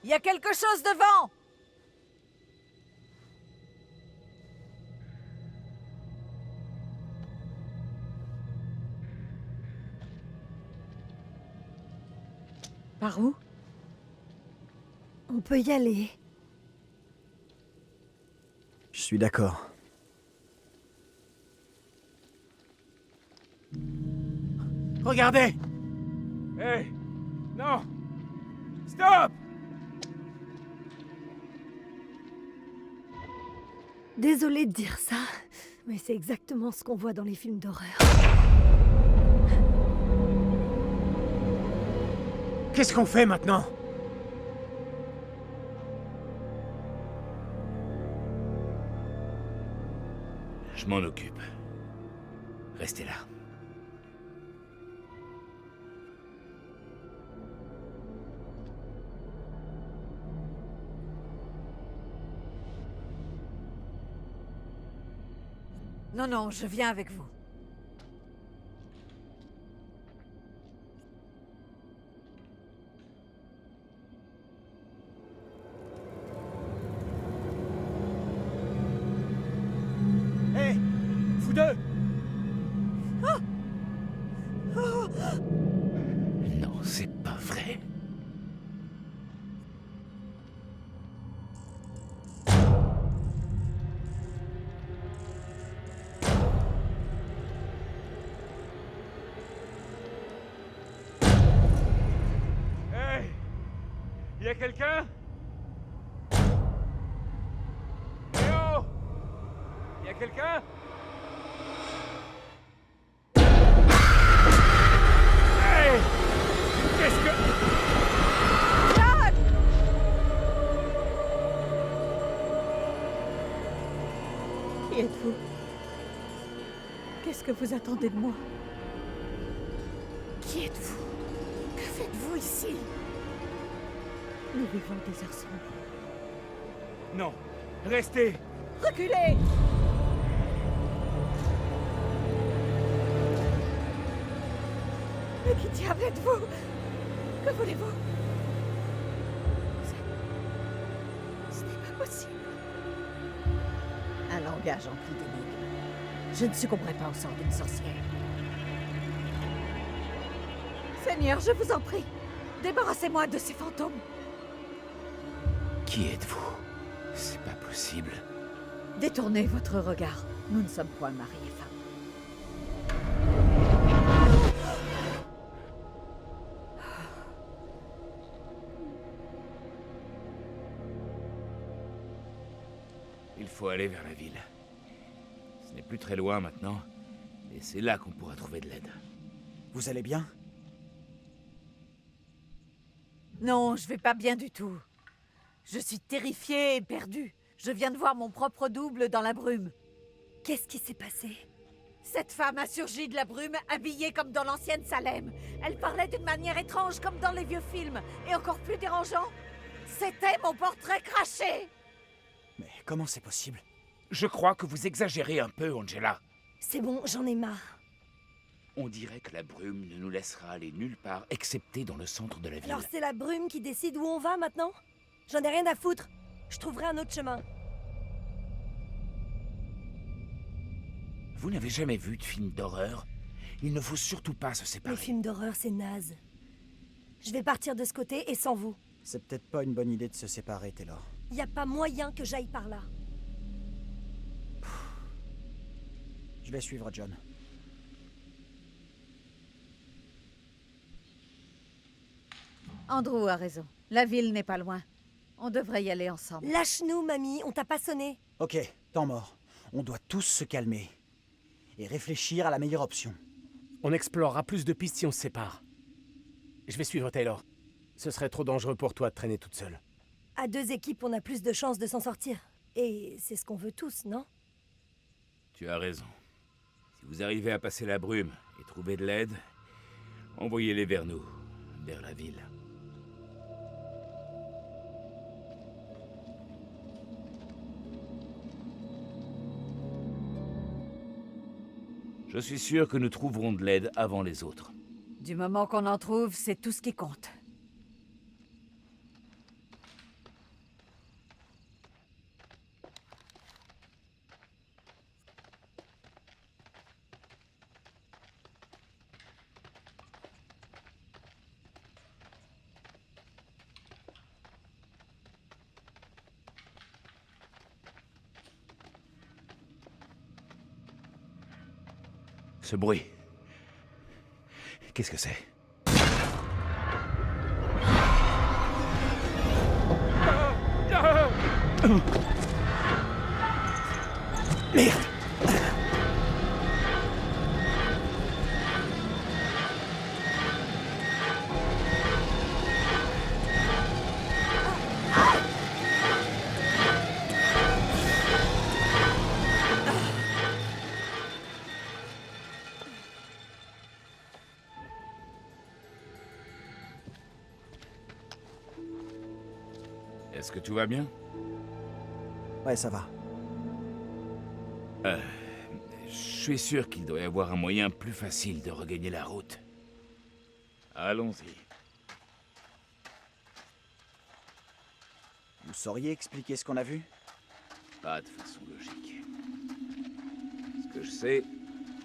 Il y a quelque chose devant! Par où? On peut y aller. Je suis d'accord. Regardez! Hey! Non! Stop! Désolée de dire ça, mais c'est exactement ce qu'on voit dans les films d'horreur. Qu'est-ce qu'on fait maintenant? Je m'en occupe. Restez là. Non, non, je viens avec vous. Hé! Vous deux! Non, c'est pas vrai. Hey! Y a quelqu'un? Eh oh! Y a quelqu'un? Hey! Qu'est-ce que... Qui êtes-vous? Qu'est-ce que vous attendez de moi? Qui êtes-vous? Que faites-vous ici? Nous vivons des heures sombres. Non! Restez! Reculez! Mais qui diable êtes-vous? Que voulez-vous? Ce n'est pas possible. Un langage empli d'énigmes. Je ne succomberai pas au sort d'une sorcière. Seigneur, je vous en prie, débarrassez-moi de ces fantômes. Qui êtes-vous? C'est pas possible. Détournez votre regard. Nous ne sommes point mari et femme. Il faut aller vers la ville. Ce n'est plus très loin maintenant, et c'est là qu'on pourra trouver de l'aide. Vous allez bien? Non, je vais pas bien du tout. Je suis terrifiée et perdue. Je viens de voir mon propre double dans la brume. Qu'est-ce qui s'est passé? Cette femme a surgi de la brume, habillée comme dans l'ancienne Salem. Elle parlait d'une manière étrange comme dans les vieux films, et encore plus dérangeant. C'était mon portrait craché! Mais comment c'est possible? Je crois que vous exagérez un peu, Angela. C'est bon, j'en ai marre. On dirait que la brume ne nous laissera aller nulle part, excepté dans le centre de la ville. Alors c'est la brume qui décide où on va maintenant? J'en ai rien à foutre. Je trouverai un autre chemin. Vous n'avez jamais vu de film d'horreur? Il ne faut surtout pas se séparer. Les films d'horreur, c'est naze. Je vais partir de ce côté et sans vous. C'est peut-être pas une bonne idée de se séparer, Taylor. Y a pas moyen que j'aille par là. Je vais suivre John. Andrew a raison. La ville n'est pas loin. On devrait y aller ensemble. Lâche-nous, mamie, on t'a pas sonné. Ok, temps mort. On doit tous se calmer. Et réfléchir à la meilleure option. On explorera plus de pistes si on se sépare. Je vais suivre Taylor. Ce serait trop dangereux pour toi de traîner toute seule. À deux équipes, on a plus de chances de s'en sortir. Et c'est ce qu'on veut tous, non? Tu as raison. Si vous arrivez à passer la brume et trouver de l'aide, envoyez-les vers nous, vers la ville. Je suis sûr que nous trouverons de l'aide avant les autres. Du moment qu'on en trouve, c'est tout ce qui compte. Ce bruit. Qu'est-ce que c'est? Merde! Est-ce que tout va bien? Ouais, ça va. Je suis sûr qu'il doit y avoir un moyen plus facile de regagner la route. Allons-y. Vous sauriez expliquer ce qu'on a vu? Pas de façon logique. Ce que je sais,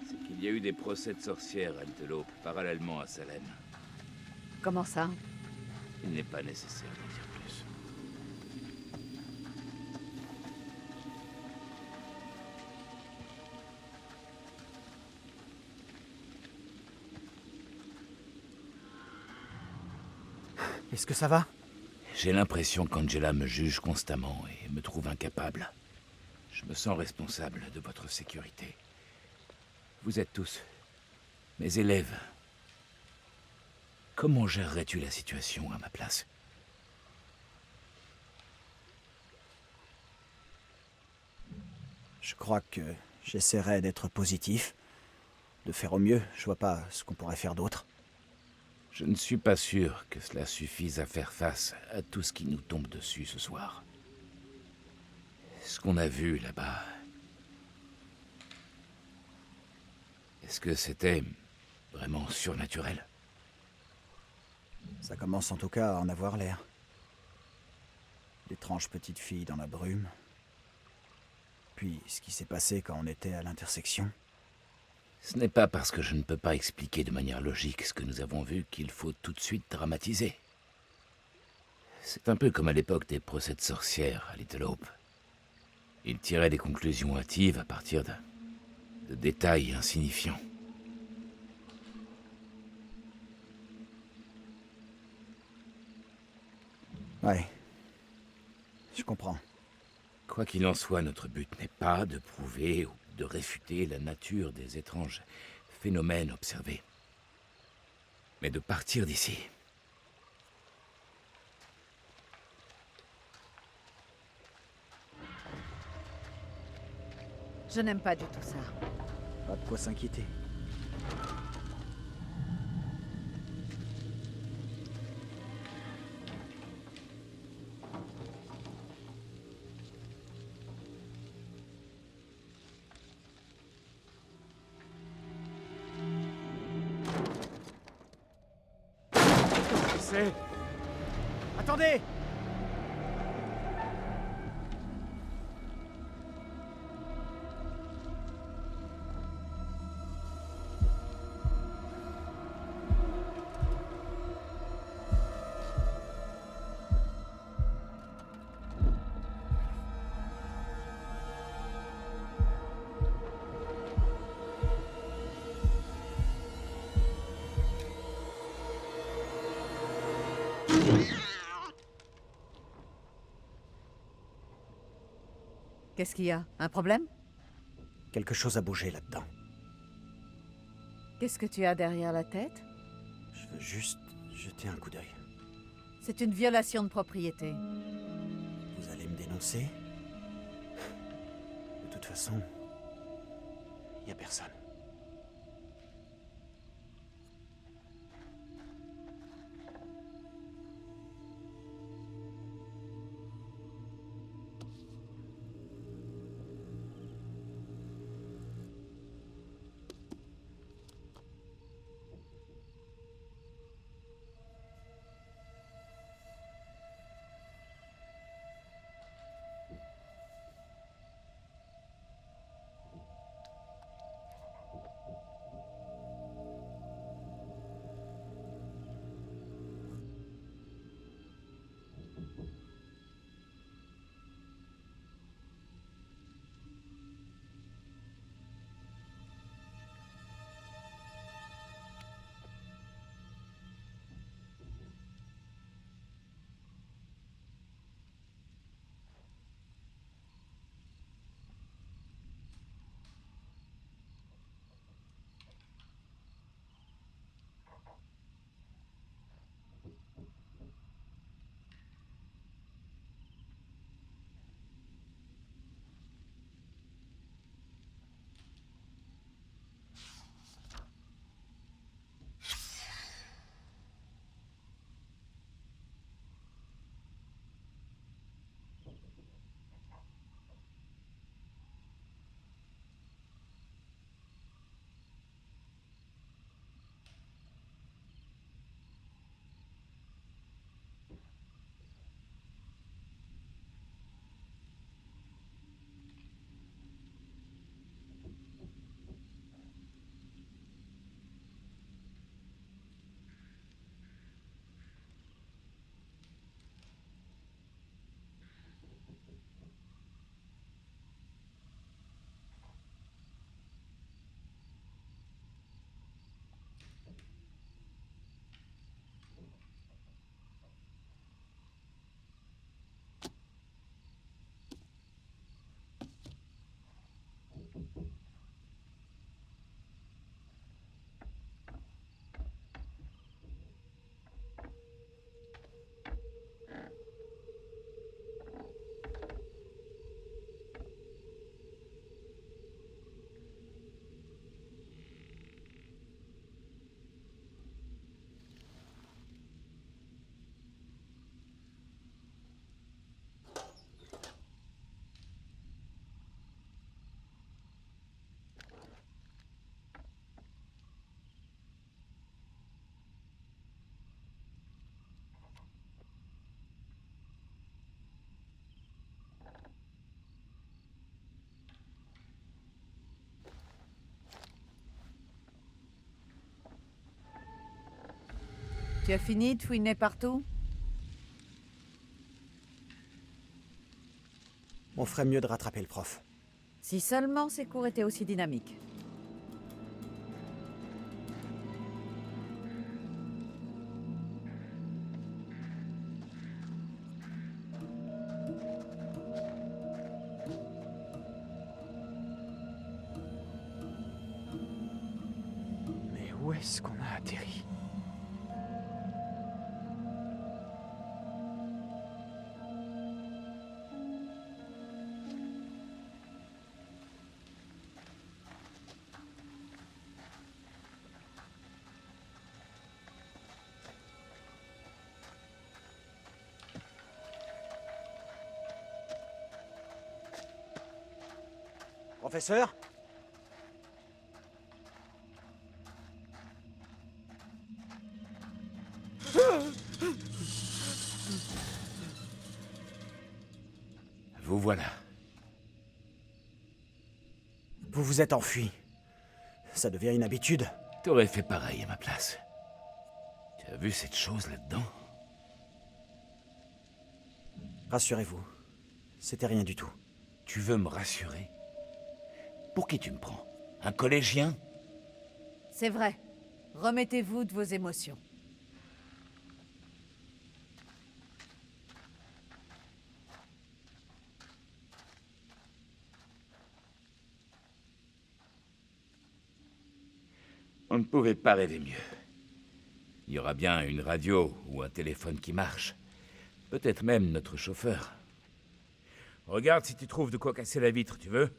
c'est qu'il y a eu des procès de sorcières à Antelope, parallèlement à Salem. Comment ça? Il n'est pas nécessaire d'en dire plus. Est-ce que ça va? J'ai l'impression qu'Angela me juge constamment et me trouve incapable. Je me sens responsable de votre sécurité. Vous êtes tous mes élèves. Comment gérerais-tu la situation à ma place? Je crois que j'essaierai d'être positif, de faire au mieux. Je vois pas ce qu'on pourrait faire d'autre. Je ne suis pas sûr que cela suffise à faire face à tout ce qui nous tombe dessus ce soir. Ce qu'on a vu là-bas... Est-ce que c'était vraiment surnaturel? Ça commence en tout cas à en avoir l'air. L'étrange petite fille dans la brume. Puis ce qui s'est passé quand on était à l'intersection. Ce n'est pas parce que je ne peux pas expliquer de manière logique ce que nous avons vu qu'il faut tout de suite dramatiser. C'est un peu comme à l'époque des procès de sorcières à Little Hope. Ils tiraient des conclusions hâtives à partir de détails insignifiants. Ouais. Je comprends. Quoi qu'il en soit, notre but n'est pas de prouver ou de réfuter la nature des étranges phénomènes observés, mais de partir d'ici. Je n'aime pas du tout ça. Pas de quoi s'inquiéter. Attendez! Qu'est-ce qu'il y a? Un problème? Quelque chose a bougé là-dedans. Qu'est-ce que tu as derrière la tête? Je veux juste jeter un coup d'œil. C'est une violation de propriété. Vous allez me dénoncer? De toute façon, il n'y a personne. Tu as fini de fouiner partout? On ferait mieux de rattraper le prof. Si seulement ces cours étaient aussi dynamiques. Mais où est-ce qu'on a atterri? Professeur? Vous voilà. Vous vous êtes enfui. Ça devient une habitude. T'aurais fait pareil à ma place. Tu as vu cette chose là-dedans? Rassurez-vous, c'était rien du tout. Tu veux me rassurer? Pour qui tu me prends? Un collégien? C'est vrai. Remettez-vous de vos émotions. On ne pouvait pas rêver mieux. Il y aura bien une radio ou un téléphone qui marche. Peut-être même notre chauffeur. Regarde si tu trouves de quoi casser la vitre, tu veux?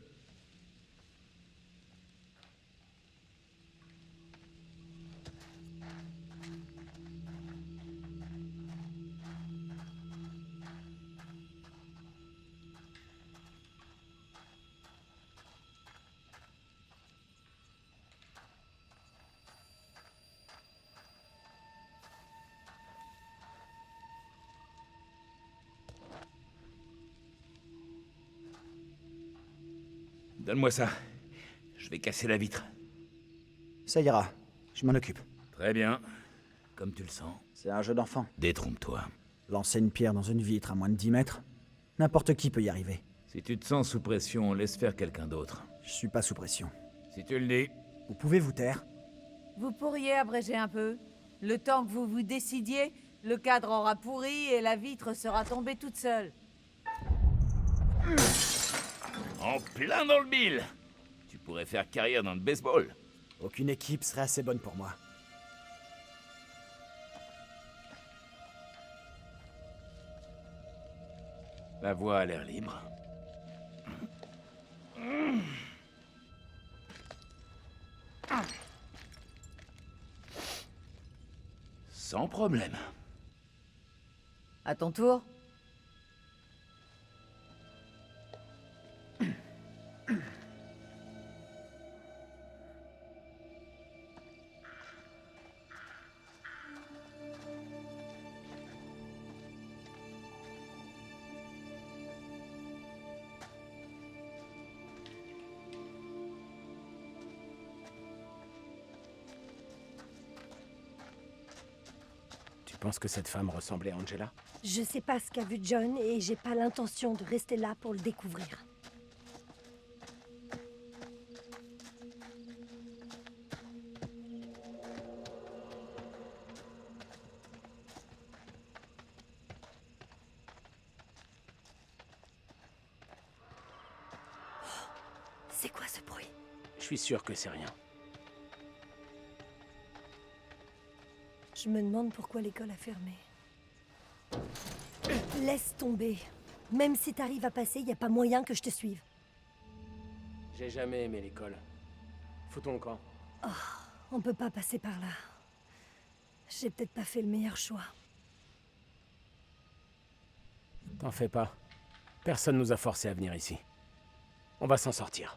Donne-moi ça. Je vais casser la vitre. Ça ira, je m'en occupe. Très bien. Comme tu le sens. C'est un jeu d'enfant. Détrompe-toi. Lancer une pierre dans une vitre à moins de 10 mètres, n'importe qui peut y arriver. Si tu te sens sous pression, laisse faire quelqu'un d'autre. Je suis pas sous pression. Si tu le dis. Vous pouvez vous taire? Vous pourriez abréger un peu? Le temps que vous vous décidiez, le cadre aura pourri et la vitre sera tombée toute seule. En plein dans le mille. Tu pourrais faire carrière dans le baseball. Aucune équipe serait assez bonne pour moi. La voie a l'air libre. Sans problème. À ton tour. Tu penses que cette femme ressemblait à Angela? Je sais pas ce qu'a vu John et j'ai pas l'intention de rester là pour le découvrir. C'est quoi ce bruit? Je suis sûr que c'est rien. Je me demande pourquoi l'école a fermé. Laisse tomber. Même si t'arrives à passer, y a pas moyen que je te suive. J'ai jamais aimé l'école. Foutons le camp. On peut pas passer par là. J'ai peut-être pas fait le meilleur choix. T'en fais pas. Personne nous a forcés à venir ici. On va s'en sortir.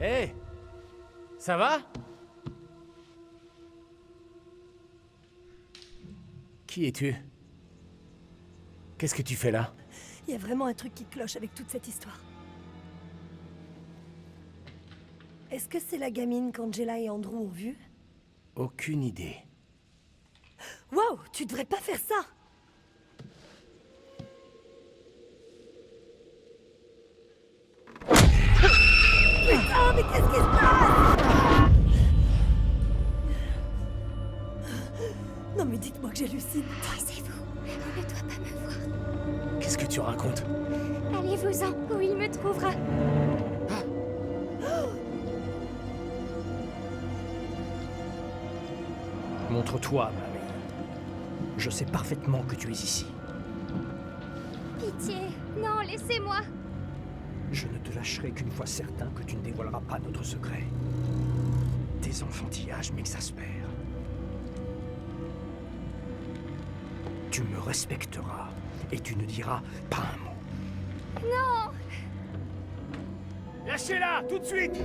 Hé! Ça va? Qui es-tu? Qu'est-ce que tu fais là? Il y a vraiment un truc qui cloche avec toute cette histoire. Est-ce que c'est la gamine qu'Angela et Andrew ont vue? Aucune idée. Wow, tu devrais pas faire ça! Putain, mais qu'est-ce qui se passe? Non mais dites-moi que j'hallucine. Taisez-vous, on ne doit pas me voir. Qu'est-ce que tu racontes? Allez-vous-en, où il me trouvera. Montre-toi, Marie. Je sais parfaitement que tu es ici. Pitié, non, laissez-moi. Je ne te lâcherai qu'une fois certain que tu ne dévoileras pas notre secret. Tes enfantillages m'exaspèrent. Tu me respecteras et tu ne diras pas un mot. Non. Lâchez-la, tout de suite!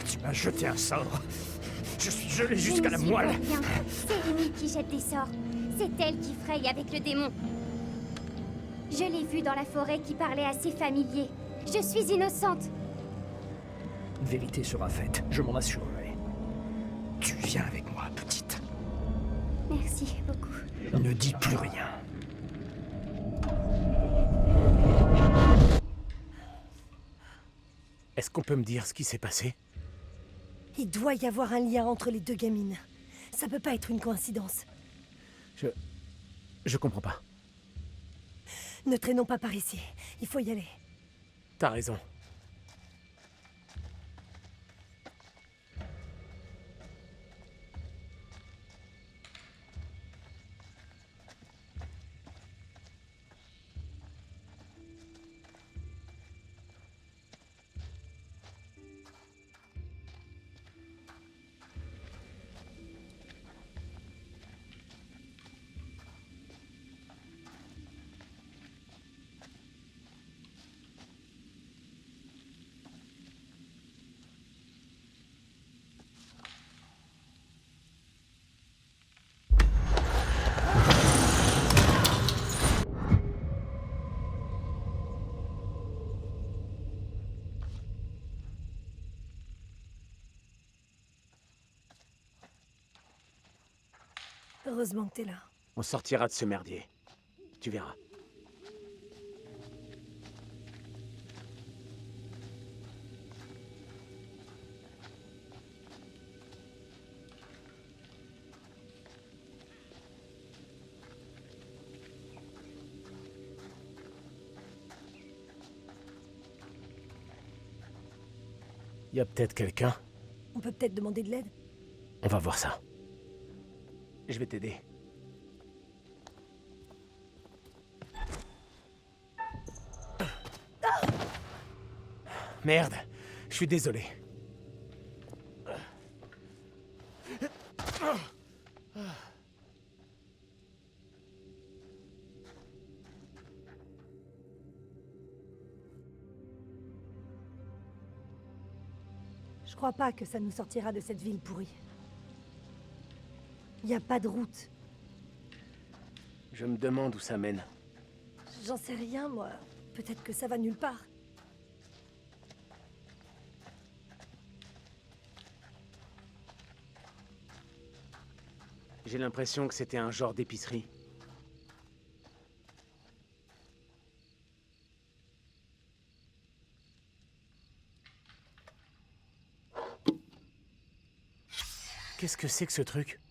Tu m'as jeté un sort. Je suis gelé Je jusqu'à n'y la suis moelle. pour rien. C'est Rémi qui jette des sorts. C'est elle qui fraye avec le démon. Je l'ai vue dans la forêt qui parlait à ses familiers. Je suis innocente. Vérité sera faite, je m'en assurerai. Tu viens avec moi, petite. Merci beaucoup. Ne dis plus rien. Est-ce qu'on peut me dire ce qui s'est passé? Il doit y avoir un lien entre les deux gamines. Ça peut pas être une coïncidence. Je comprends pas. Ne traînons pas par ici. Il faut y aller. T'as raison. Heureusement que t'es là. On sortira de ce merdier. Tu verras. Y a peut-être quelqu'un. On peut peut-être demander de l'aide? On va voir ça. Je vais t'aider. Merde, je suis désolé. Je crois pas que ça nous sortira de cette ville pourrie. Y a pas de route. Je me demande où ça mène. J'en sais rien, moi. Peut-être que ça va nulle part. J'ai l'impression que c'était un genre d'épicerie. Qu'est-ce que c'est que ce truc?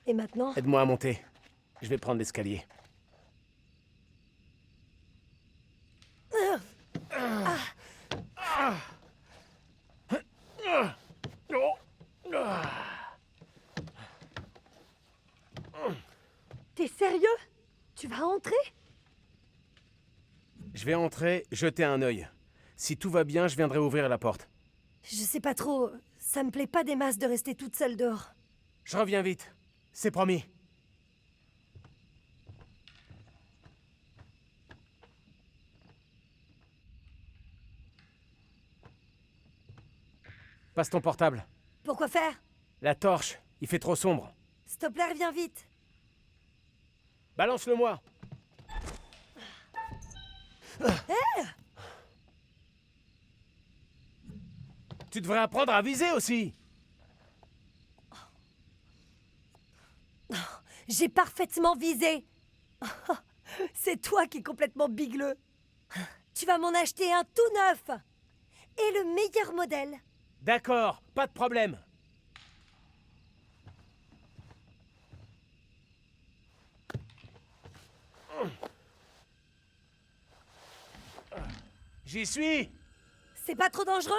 Et maintenant? Aide-moi à monter. Je vais prendre l'escalier. T'es sérieux? Tu vas entrer? Je vais entrer, jeter un œil. Si tout va bien, je viendrai ouvrir la porte. Je sais pas trop. Ça me plaît pas des masses de rester toute seule dehors. Je reviens vite. C'est promis. Passe ton portable. Pourquoi faire? La torche, il fait trop sombre. Stop-là, reviens vite. Balance-le-moi. Tu devrais apprendre à viser aussi. J'ai parfaitement visé. C'est toi qui es complètement bigleux. Tu vas m'en acheter un tout neuf. Et le meilleur modèle. D'accord, pas de problème. J'y suis. C'est pas trop dangereux?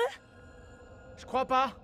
Je crois pas.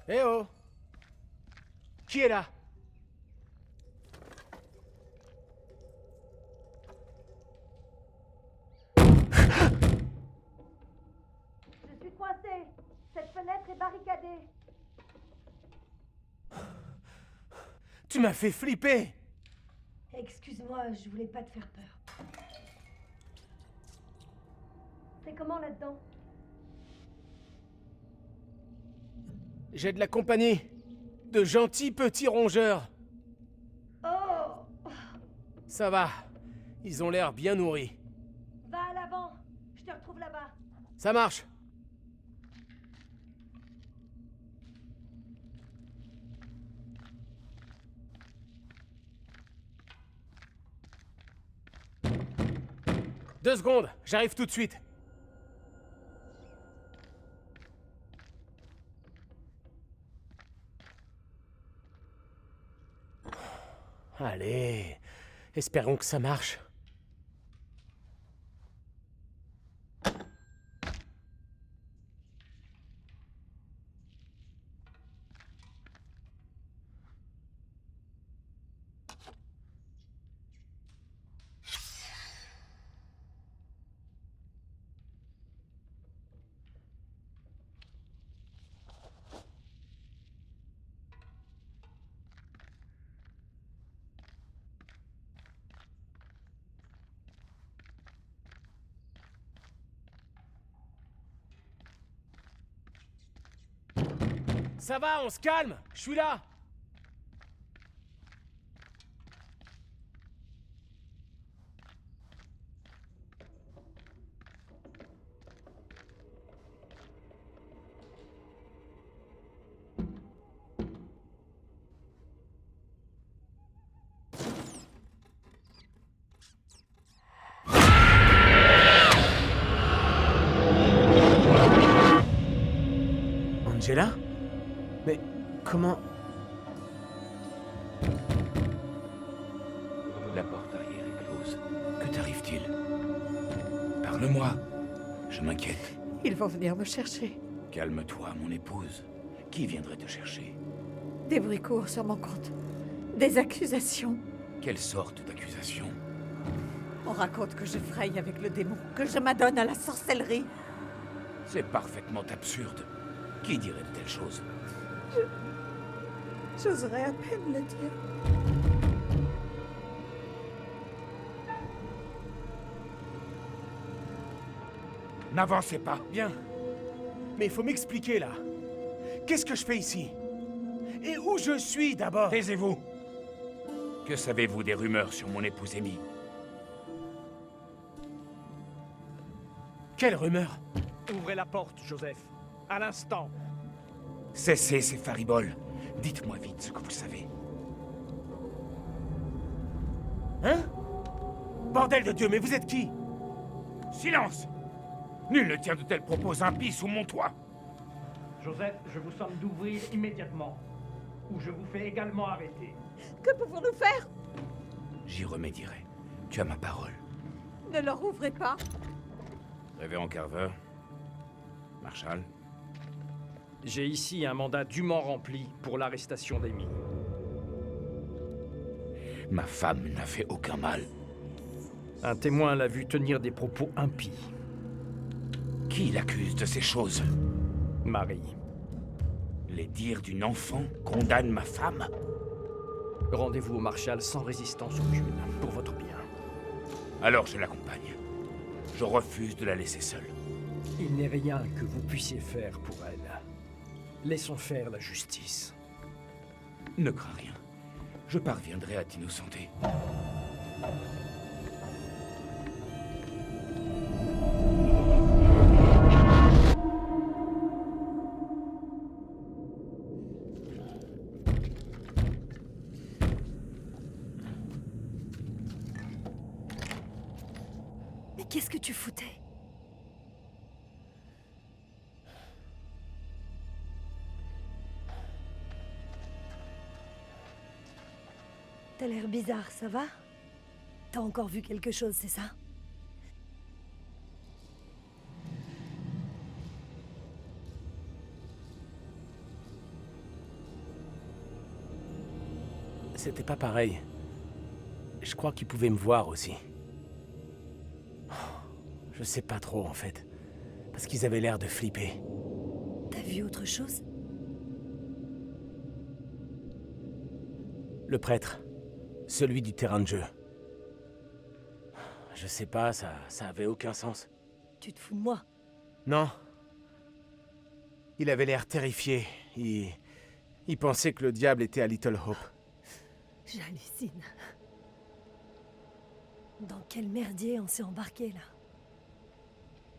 Eh oh! Qui est là? Je suis coincée. Cette fenêtre est barricadée. Tu m'as fait flipper! Excuse-moi, je voulais pas te faire peur. C'est comment là-dedans? J'ai de la compagnie. De gentils petits rongeurs. Oh! Ça va. Ils ont l'air bien nourris. Va à l'avant. Je te retrouve là-bas. Ça marche. Deux secondes, j'arrive tout de suite. Allez, espérons que ça marche. Ça va, on se calme. Je suis là. Angela? Mais comment... La porte arrière est close. Que t'arrive-t-il? Parle-moi. Je m'inquiète. Ils vont venir me chercher. Calme-toi, mon épouse. Qui viendrait te chercher? Des bruits courent sur mon compte. Des accusations. Quelle sorte d'accusation? On raconte que je fraye avec le démon, que je m'adonne à la sorcellerie. C'est parfaitement absurde. Qui dirait de telles choses? J'oserais à peine le dire. N'avancez pas. Bien. Mais il faut m'expliquer, là. Qu'est-ce que je fais ici? Et où je suis, d'abord? Taisez-vous. Que savez-vous des rumeurs sur mon épouse Amy? Quelle rumeur? Ouvrez la porte, Joseph. À l'instant. Cessez ces fariboles. Dites-moi vite ce que vous savez. Hein? Bordel de Dieu, mais vous êtes qui? Silence! Nul ne tient de tels propos impies sous mon toit. Joseph, je vous somme d'ouvrir immédiatement. Ou je vous fais également arrêter. Que pouvons-nous faire? J'y remédierai. Tu as ma parole. Ne leur ouvrez pas. Révérend Carver. Marshall. J'ai ici un mandat dûment rempli pour l'arrestation d'Amy. Ma femme n'a fait aucun mal. Un témoin l'a vu tenir des propos impies. Qui l'accuse de ces choses? Marie. Les dires d'une enfant condamnent ma femme? Rendez-vous au Marshal sans résistance aucune, pour votre bien. Alors je l'accompagne. Je refuse de la laisser seule. Il n'est rien que vous puissiez faire pour elle. Laissons faire la justice. Ne crains rien. Je parviendrai à t'innocenter. Mais qu'est-ce que tu foutais? T'as l'air bizarre, ça va? T'as encore vu quelque chose, c'est ça? C'était pas pareil. Je crois qu'ils pouvaient me voir aussi. Je sais pas trop, en fait. Parce qu'ils avaient l'air de flipper. T'as vu autre chose? Le prêtre. Celui du terrain de jeu. Je sais pas, ça avait aucun sens. Tu te fous de moi? Non. Il avait l'air terrifié. Il pensait que le diable était à Little Hope. J'hallucine. Dans quel merdier on s'est embarqué, là?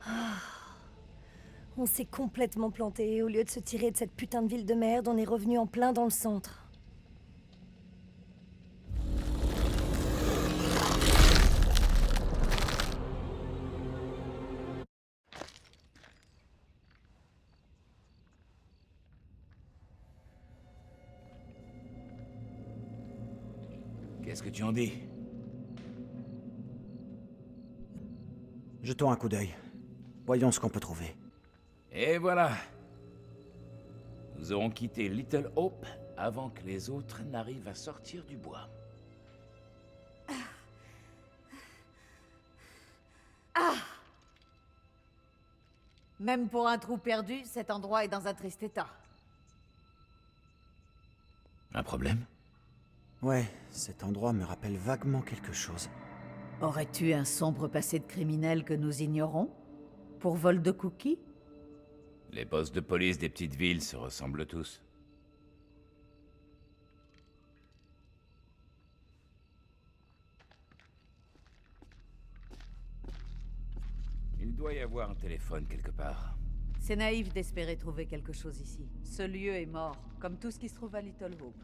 Ah. On s'est complètement planté. Au lieu de se tirer de cette putain de ville de merde, on est revenu en plein dans le centre. Qu'est-ce que tu en dis? Jetons un coup d'œil. Voyons ce qu'on peut trouver. Et voilà. Nous aurons quitté Little Hope avant que les autres n'arrivent à sortir du bois. Même pour un trou perdu, cet endroit est dans un triste état. Un problème? Ouais, cet endroit me rappelle vaguement quelque chose. Aurais-tu un sombre passé de criminel que nous ignorons? Pour vol de cookies? Les boss de police des petites villes se ressemblent tous. Il doit y avoir un téléphone quelque part. C'est naïf d'espérer trouver quelque chose ici. Ce lieu est mort, comme tout ce qui se trouve à Little Hope.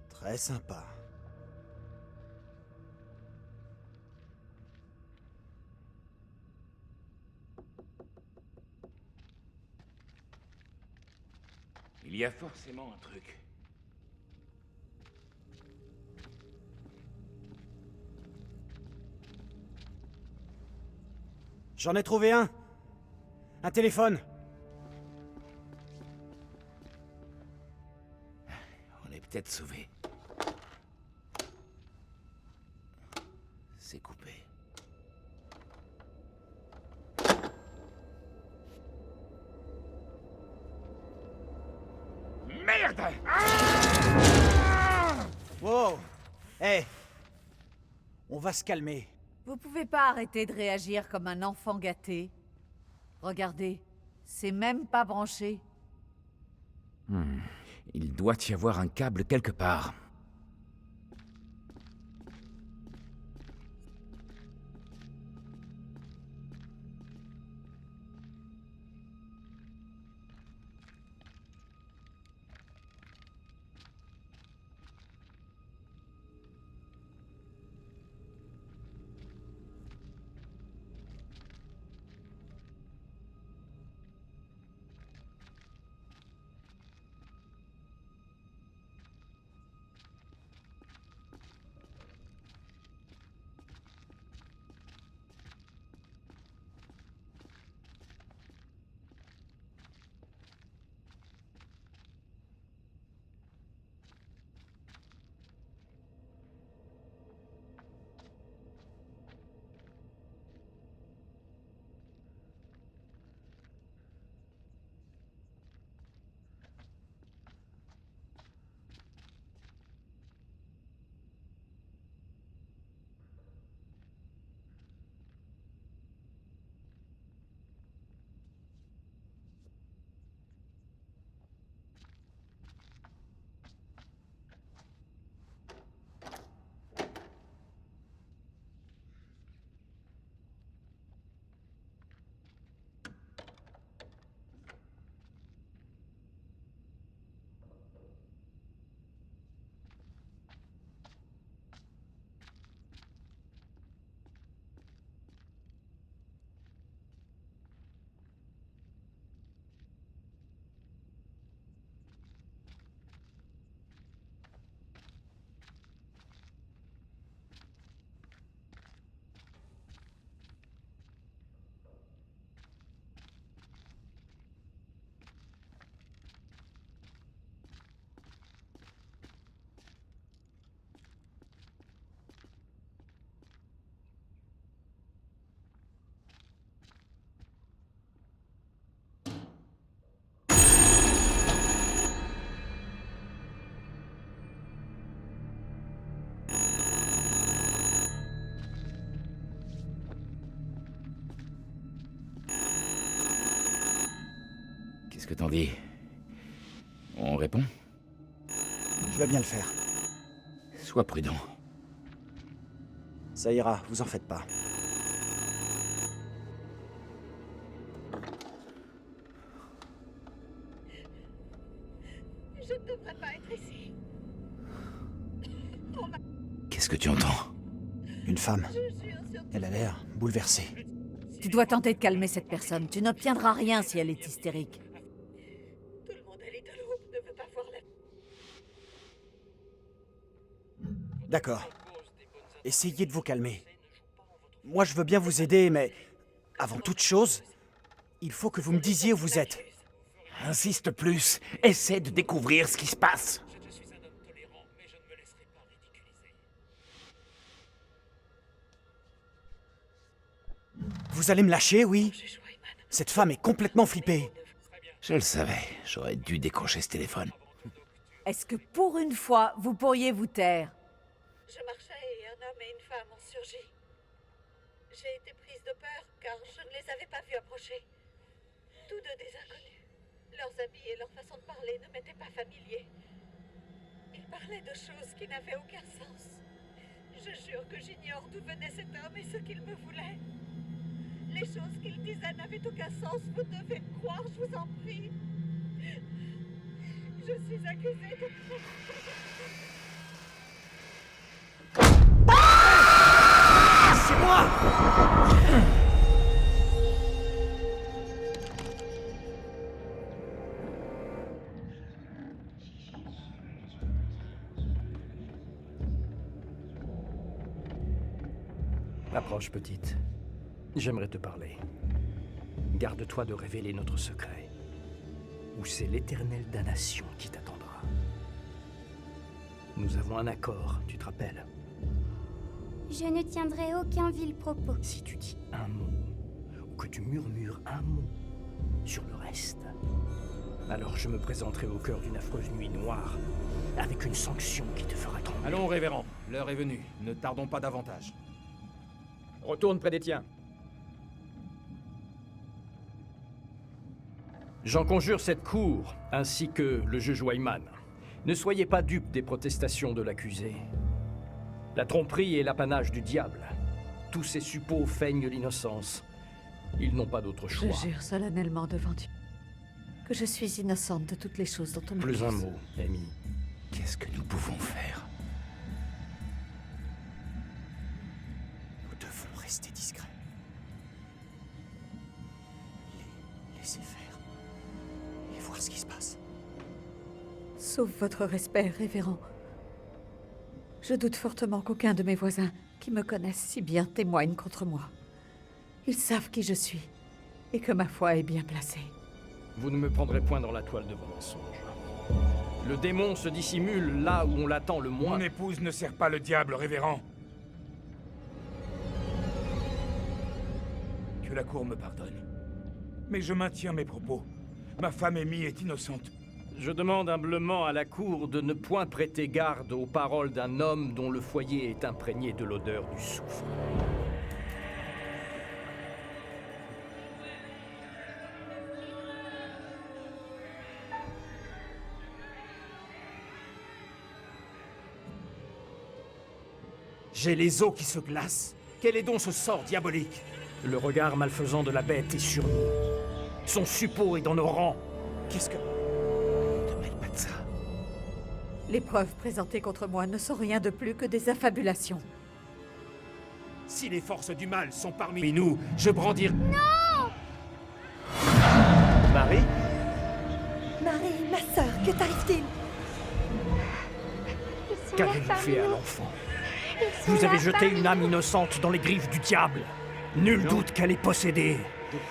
Très sympa. Il y a forcément un truc. J'en ai trouvé un. Un téléphone. On est peut-être sauvés. C'est coupé. Merde! Wow. Hé. On va se calmer. Vous pouvez pas arrêter de réagir comme un enfant gâté. Regardez, c'est même pas branché. Il doit y avoir un câble quelque part. Qu'est-ce que t'en dis? On répond? Je vais bien le faire. Sois prudent. Ça ira, vous en faites pas. Je ne devrais pas être ici. Qu'est-ce que tu entends? Une femme. Je jure sur... Elle a l'air bouleversée. Tu dois tenter de calmer cette personne. Tu n'obtiendras rien si elle est hystérique. Tout le monde à Little Hope ne veut pas voir la... D'accord. Essayez de vous calmer. Moi, je veux bien vous aider, mais... Avant toute chose, il faut que vous me disiez où vous êtes. Insiste plus. Essaie de découvrir ce qui se passe. Vous allez me lâcher, oui? Cette femme est complètement flippée. Je le savais. J'aurais dû décrocher ce téléphone. Est-ce que pour une fois, vous pourriez vous taire? Je marchais et un homme et une femme ont surgi. J'ai été prise de peur car je ne les avais pas vus approcher. Tous deux des inconnus. Leurs habits et leur façon de parler ne m'étaient pas familiers. Ils parlaient de choses qui n'avaient aucun sens. Je jure que j'ignore d'où venait cet homme et ce qu'il me voulait. Les choses qu'il disait n'avaient aucun sens. Vous devez me croire, je vous en prie. Je suis accusée de... C'est moi! Approche, petite. J'aimerais te parler. Garde-toi de révéler notre secret. Ou c'est l'éternelle damnation qui t'attendra. Nous avons un accord, tu te rappelles? Je ne tiendrai aucun vil propos. Si tu dis un mot, ou que tu murmures un mot sur le reste, alors je me présenterai au cœur d'une affreuse nuit noire, avec une sanction qui te fera trembler. Allons, révérend. L'heure est venue. Ne tardons pas davantage. Retourne près des tiens. J'en conjure cette cour, ainsi que le juge Wyman. Ne soyez pas dupes des protestations de l'accusé. La tromperie est l'apanage du diable. Tous ces suppôts feignent l'innocence. Ils n'ont pas d'autre choix. Je jure solennellement devant Dieu que je suis innocente de toutes les choses dont on me Plus un accuse. mot, Amy. Qu'est-ce que nous pouvons faire? Nous devons rester discrets. Laissez faire. Et voir ce qui se passe. Sauf votre respect, révérend. Je doute fortement qu'aucun de mes voisins, qui me connaissent si bien, témoigne contre moi. Ils savent qui je suis, et que ma foi est bien placée. Vous ne me prendrez point dans la toile de vos mensonges. Le démon se dissimule là où on l'attend le moins. Mon épouse ne sert pas le diable, révérend. Que la cour me pardonne. Mais je maintiens mes propos. Ma femme Amy est innocente. Je demande humblement à la cour de ne point prêter garde aux paroles d'un homme dont le foyer est imprégné de l'odeur du soufre. J'ai les os qui se glacent. Quel est donc ce sort diabolique? Le regard malfaisant de la bête est sur nous. Son suppôt est dans nos rangs. Qu'est-ce que... Ne mêle pas de ça. Les preuves présentées contre moi ne sont rien de plus que des affabulations. Si les forces du mal sont parmi nous, je brandirai... Marie? Marie, ma sœur, que t'arrive-t-il? Qu'avez-vous fait à l'enfant? Vous avez jeté une âme innocente dans les griffes du diable. Nul doute qu'elle est possédée.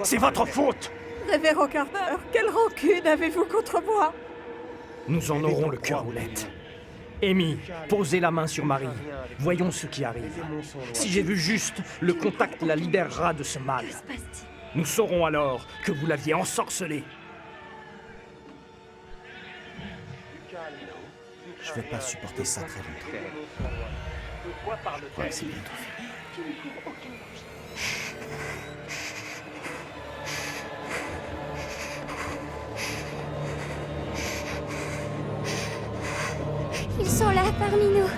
C'est votre faute! Révérend Carver, quelle rancune avez-vous contre moi? Nous en aurons le cœur net. Amy, posez la main sur Marie. Voyons ce qui arrive. Si j'ai vu juste, le contact la libérera de ce mal. Nous saurons alors que vous l'aviez ensorcelée. Je vais pas supporter ça très longtemps. Je crois que c'est bientôt fini. Ils sont là parmi nous.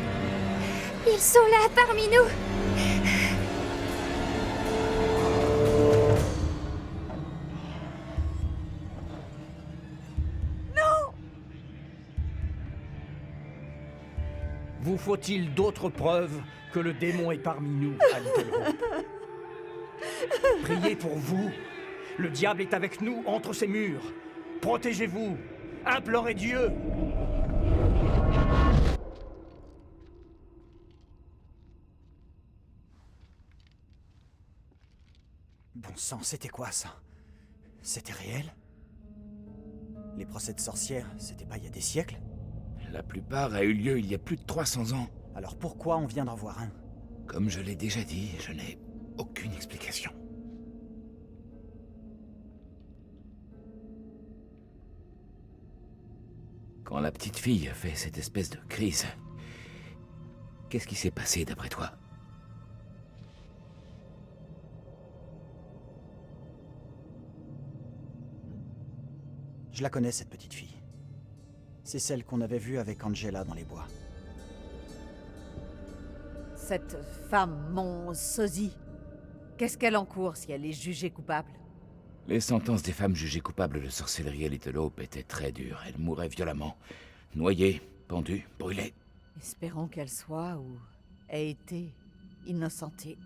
Ils sont là parmi nous. Vous faut-il d'autres preuves que le démon est parmi nous à Little Hope? Priez pour vous. Le diable est avec nous entre ces murs. Protégez-vous. Implorez Dieu. Bon sang, c'était quoi ça? C'était réel? Les procès de sorcières, c'était pas il y a des siècles? La plupart a eu lieu il y a plus de 300 ans. Alors pourquoi on vient d'en voir un? Comme je l'ai déjà dit, je n'ai aucune explication. Quand la petite fille a fait cette espèce de crise, qu'est-ce qui s'est passé d'après toi? Je la connais, cette petite fille. C'est celle qu'on avait vue avec Angela dans les bois. Cette femme, mon sosie, qu'est-ce qu'elle encourt si elle est jugée coupable? Les sentences des femmes jugées coupables de sorcellerie à Little Hope étaient très dures. Elles mouraient violemment, noyées, pendues, brûlées. Espérons qu'elle soit ou ait été innocentée.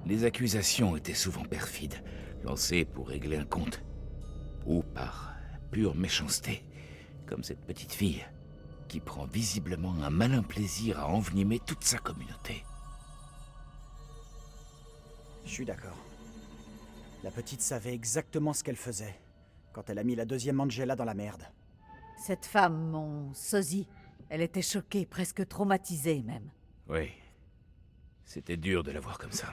Les accusations étaient souvent perfides, lancées pour régler un compte. Ou par pure méchanceté, comme cette petite fille, qui prend visiblement un malin plaisir à envenimer toute sa communauté. Je suis d'accord. La petite savait exactement ce qu'elle faisait, quand elle a mis la deuxième Angela dans la merde. Cette femme, mon sosie, elle était choquée, presque traumatisée même. Oui. C'était dur de la voir comme ça.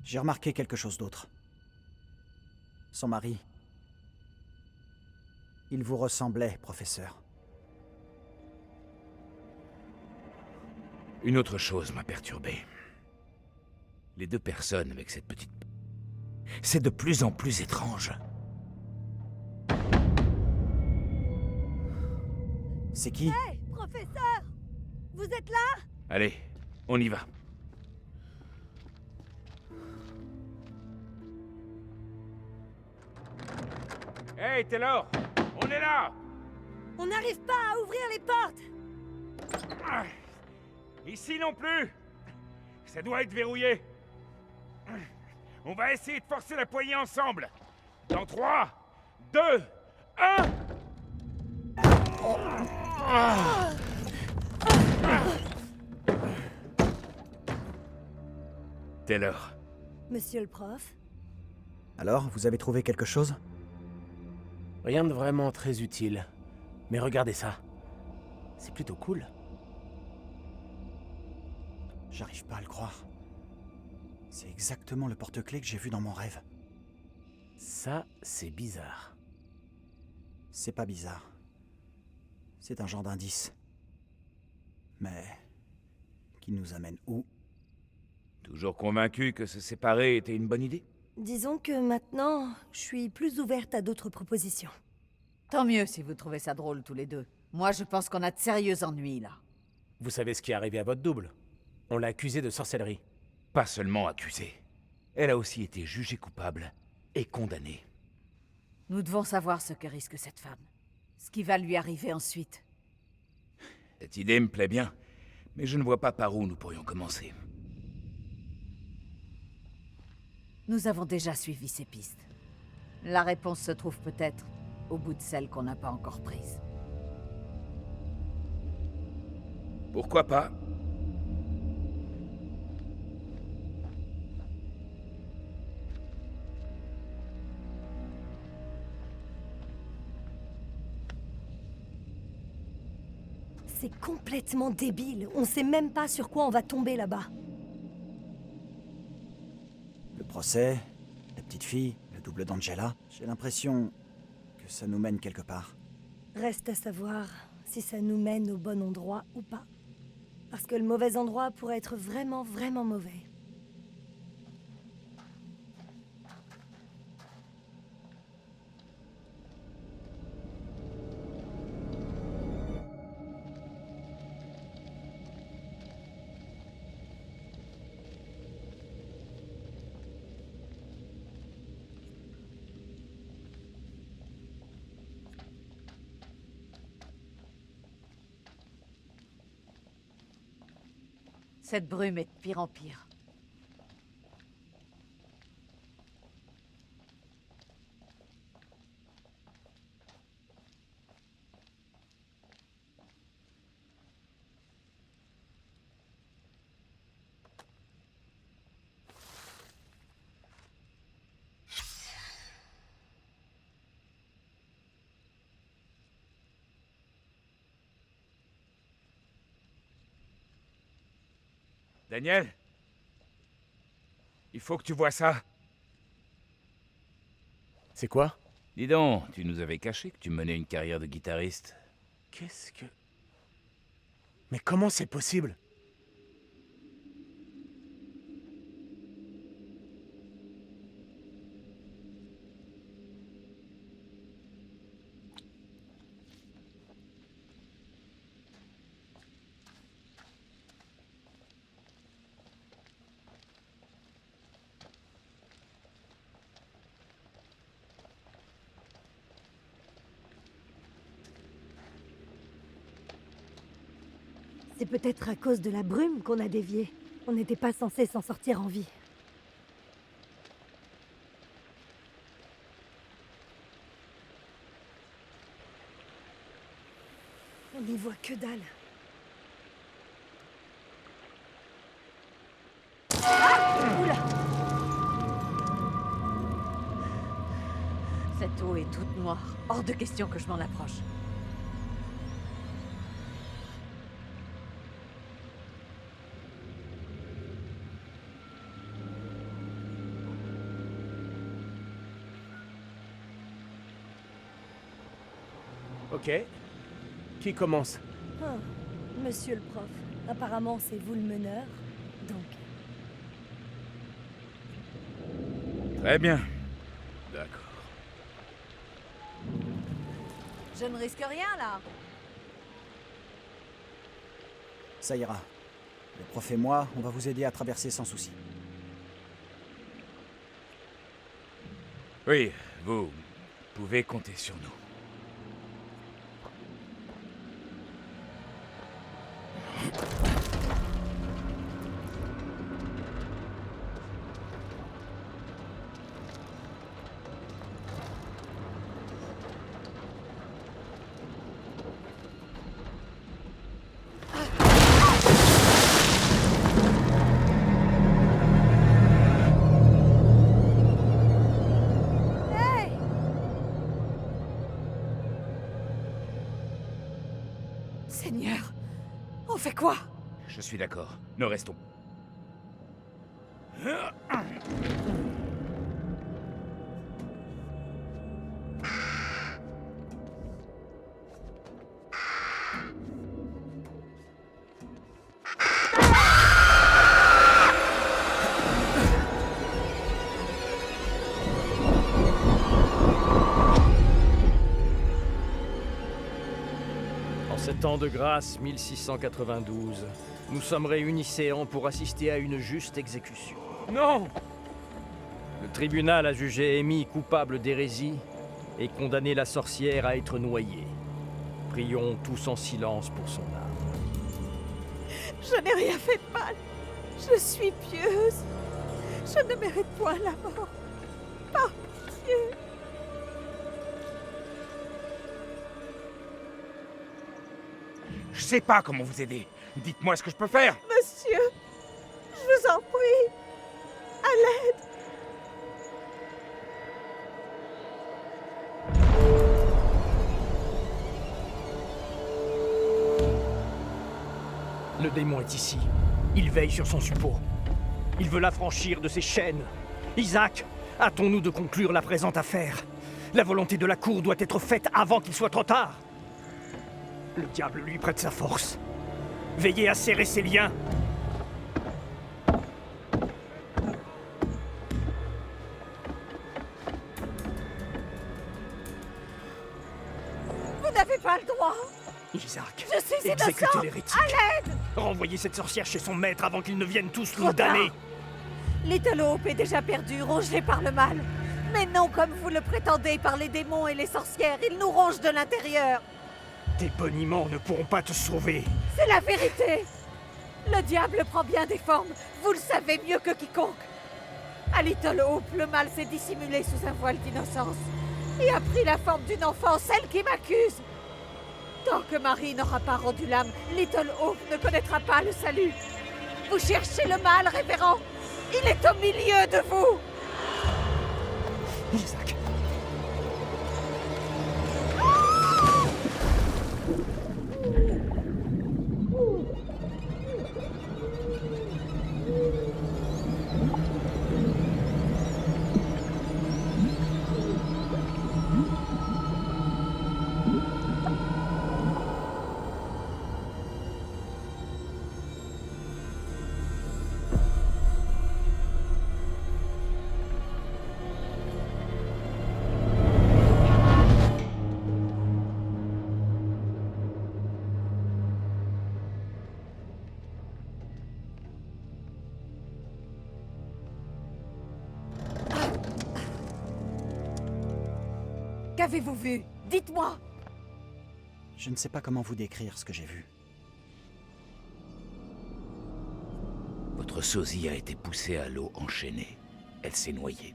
J'ai remarqué quelque chose d'autre. Son mari. Il vous ressemblait, professeur. Une autre chose m'a perturbé. Les deux personnes avec cette petite... C'est de plus en plus étrange. C'est qui? Hé, professeur! Vous êtes là? Allez, on y va. Hey, Taylor! On est là! On n'arrive pas à ouvrir les portes! Ah, ici non plus! Ça doit être verrouillé. On va essayer de forcer la poignée ensemble. Dans 3, 2, 1... Taylor. Monsieur le prof? Alors, vous avez trouvé quelque chose? Rien de vraiment très utile. Mais regardez ça. C'est plutôt cool. J'arrive pas à le croire. C'est exactement le porte-clés que j'ai vu dans mon rêve. Ça, c'est bizarre. C'est pas bizarre. C'est un genre d'indice. Mais... qui nous amène où? Toujours convaincu que se séparer était une bonne idée? Disons que maintenant, je suis plus ouverte à d'autres propositions. Tant mieux si vous trouvez ça drôle tous les deux. Moi, je pense qu'on a de sérieux ennuis, là. Vous savez ce qui est arrivé à votre double? On l'a accusée de sorcellerie. Pas seulement accusée. Elle a aussi été jugée coupable et condamnée. Nous devons savoir ce que risque cette femme. Ce qui va lui arriver ensuite. Cette idée me plaît bien, mais je ne vois pas par où nous pourrions commencer. Nous avons déjà suivi ces pistes. La réponse se trouve peut-être au bout de celle qu'on n'a pas encore prise. Pourquoi pas? C'est complètement débile. On sait même pas sur quoi on va tomber là-bas. Le procès, la petite fille, le double d'Angela. J'ai l'impression que ça nous mène quelque part. Reste à savoir si ça nous mène au bon endroit ou pas. Parce que le mauvais endroit pourrait être vraiment, vraiment mauvais. Cette brume est de pire en pire. Daniel? Il faut que tu vois ça. C'est quoi? Dis donc, tu nous avais caché que tu menais une carrière de guitariste. Qu'est-ce que... Mais comment c'est possible? C'est peut-être à cause de la brume qu'on a dévié. On n'était pas censé s'en sortir en vie. On n'y voit que dalle. Ah! Oula! Cette eau est toute noire. Hors de question que je m'en approche. Ok. Qui commence? Ah, monsieur le prof, apparemment c'est vous le meneur, donc... Très bien. D'accord. Je ne risque rien, là. Ça ira. Le prof et moi, on va vous aider à traverser sans souci. Oui, vous pouvez compter sur nous. Seigneur, on fait quoi? Je suis d'accord. Nous restons. En cet an de grâce 1692, nous sommes réunis séants pour assister à une juste exécution. Non! Le tribunal a jugé Amy coupable d'hérésie et condamné la sorcière à être noyée. Prions tous en silence pour son âme. Je n'ai rien fait de mal. Je suis pieuse. Je ne mérite point la mort. Par pitié. Je sais pas comment vous aider. Dites-moi ce que je peux faire. Monsieur, je vous en prie. À l'aide. Le démon est ici. Il veille sur son suppôt. Il veut l'affranchir de ses chaînes. Isaac, hâtons-nous de conclure la présente affaire. La volonté de la cour doit être faite avant qu'il soit trop tard. Le diable lui prête sa force. Veillez à serrer ses liens. Vous n'avez pas le droit. Isaac, Je suis exécutez innocent. l'hérétique. À l'aide. Renvoyez cette sorcière chez son maître avant qu'ils ne viennent tous Trop nous damner. tard. Little Hope est déjà perdu, rongé par le mal. Mais non comme vous le prétendez par les démons et les sorcières. Ils nous rongent de l'intérieur. Tes boniments ne pourront pas te sauver. C'est la vérité. Le diable prend bien des formes, vous le savez mieux que quiconque. À Little Hope, le mal s'est dissimulé sous un voile d'innocence et a pris la forme d'une enfant, celle qui m'accuse. Tant que Marie n'aura pas rendu l'âme, Little Hope ne connaîtra pas le salut. Vous cherchez le mal, révérend. Il est au milieu de vous. Isaac. Qu'avez-vous vu? Dites-moi. Je ne sais pas comment vous décrire ce que j'ai vu. Votre sosie a été poussée à l'eau enchaînée. Elle s'est noyée.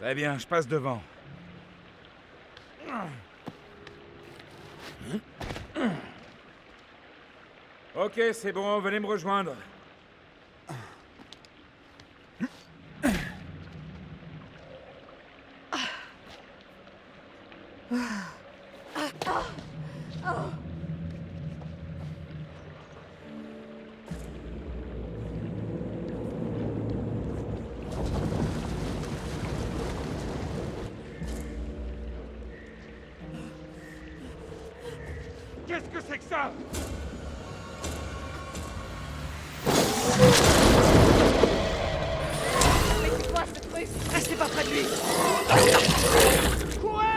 Très bien, je passe devant. Ok, c'est bon, venez me rejoindre. Qu'est-ce que c'est que ça? Mais c'est quoi ce truc? Restez pas près de lui.